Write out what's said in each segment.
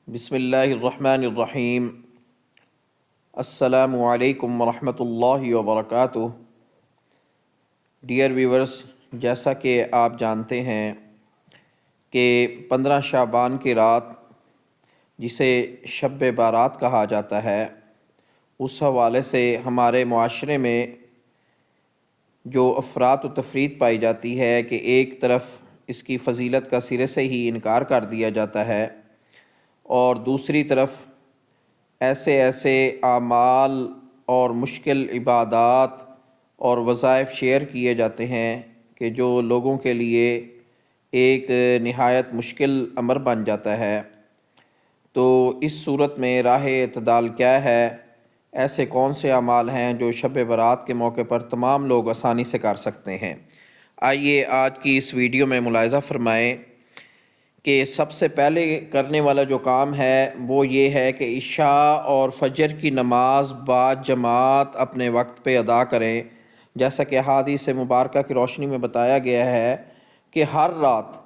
بسم اللہ الرحمن الرحیم۔ السلام علیکم ورحمۃ اللہ وبرکاتہ۔ ڈیئر ویورز، جیسا کہ آپ جانتے ہیں کہ 15 شعبان کی رات جسے شب بارات کہا جاتا ہے، اس حوالے سے ہمارے معاشرے میں جو افراط و تفریط پائی جاتی ہے کہ ایک طرف اس کی فضیلت کا سرے سے ہی انکار کر دیا جاتا ہے، اور دوسری طرف ایسے اعمال اور مشکل عبادات اور وظائف شیئر کیے جاتے ہیں کہ جو لوگوں کے لیے ایک نہایت مشکل امر بن جاتا ہے۔ تو اس صورت میں راہ اعتدال کیا ہے؟ ایسے کون سے اعمال ہیں جو شب برات کے موقع پر تمام لوگ آسانی سے کر سکتے ہیں؟ آئیے آج کی اس ویڈیو میں ملاحظہ فرمائیں کہ سب سے پہلے کرنے والا جو کام ہے وہ یہ ہے کہ عشاء اور فجر کی نماز باجماعت اپنے وقت پہ ادا کریں، جیسا کہ احادیث مبارکہ کی روشنی میں بتایا گیا ہے کہ ہر رات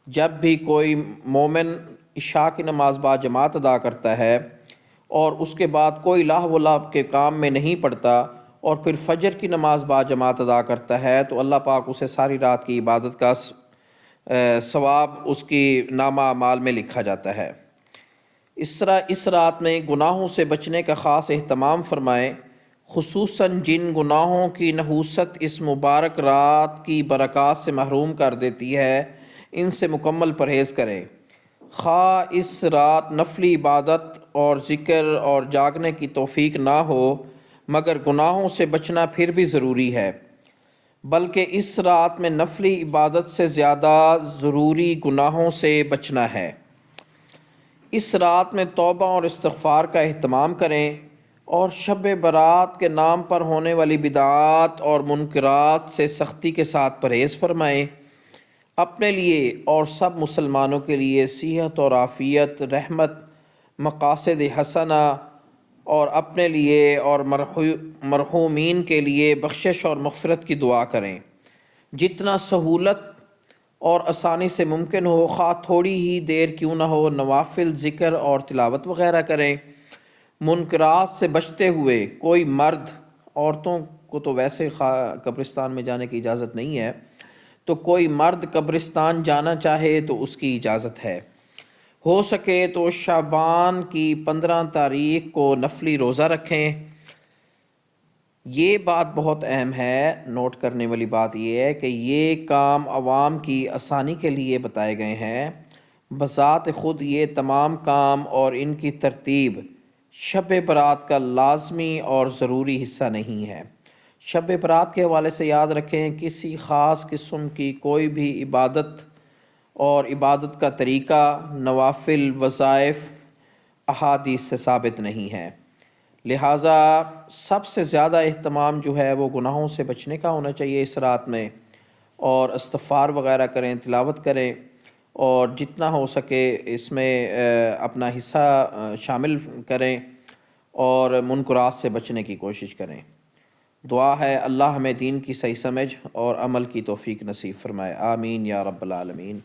جب بھی کوئی مومن عشاء کی نماز باجماعت ادا کرتا ہے اور اس کے بعد کوئی لہو و لعب کے کام میں نہیں پڑتا اور پھر فجر کی نماز باجماعت ادا کرتا ہے، تو اللہ پاک اسے ساری رات کی عبادت کا ثواب اس کی نامہ اعمال میں لکھا جاتا ہے۔ اس طرح اس رات میں گناہوں سے بچنے کا خاص اہتمام فرمائیں، خصوصاً جن گناہوں کی نحوست اس مبارک رات کی برکات سے محروم کر دیتی ہے، ان سے مکمل پرہیز کریں۔ خواہ اس رات نفلی عبادت اور ذکر اور جاگنے کی توفیق نہ ہو، مگر گناہوں سے بچنا پھر بھی ضروری ہے، بلکہ اس رات میں نفلی عبادت سے زیادہ ضروری گناہوں سے بچنا ہے۔ اس رات میں توبہ اور استغفار کا اہتمام کریں اور شب برات کے نام پر ہونے والی بدعات اور منکرات سے سختی کے ساتھ پرہیز فرمائیں۔ اپنے لیے اور سب مسلمانوں کے لیے صحت اور عافیت، رحمت، مقاصد حسنہ، اور اپنے لیے اور مرحومین کے لیے بخشش اور مغفرت کی دعا کریں۔ جتنا سہولت اور آسانی سے ممکن ہو، خواہ تھوڑی ہی دیر کیوں نہ ہو، نوافل ذکر اور تلاوت وغیرہ کریں۔ منکرات سے بچتے ہوئے کوئی مرد، عورتوں کو تو ویسے قبرستان میں جانے کی اجازت نہیں ہے، تو کوئی مرد قبرستان جانا چاہے تو اس کی اجازت ہے۔ ہو سکے تو شعبان کی 15 تاریخ کو نفلی روزہ رکھیں۔ یہ بات بہت اہم ہے، نوٹ کرنے والی بات یہ ہے کہ یہ کام عوام کی آسانی کے لیے بتائے گئے ہیں، بذات خود یہ تمام کام اور ان کی ترتیب شب برات کا لازمی اور ضروری حصہ نہیں ہے۔ شب برات کے حوالے سے یاد رکھیں، کسی خاص قسم کی کوئی بھی عبادت اور عبادت کا طریقہ، نوافل، وظائف احادیث سے ثابت نہیں ہے، لہٰذا سب سے زیادہ اہتمام جو ہے وہ گناہوں سے بچنے کا ہونا چاہیے اس رات میں، اور استغفار وغیرہ کریں، تلاوت کریں، اور جتنا ہو سکے اس میں اپنا حصہ شامل کریں اور منکرات سے بچنے کی کوشش کریں۔ دعا ہے اللہ ہمیں دین کی صحیح سمجھ اور عمل کی توفیق نصیب فرمائے، آمین یا رب العالمین۔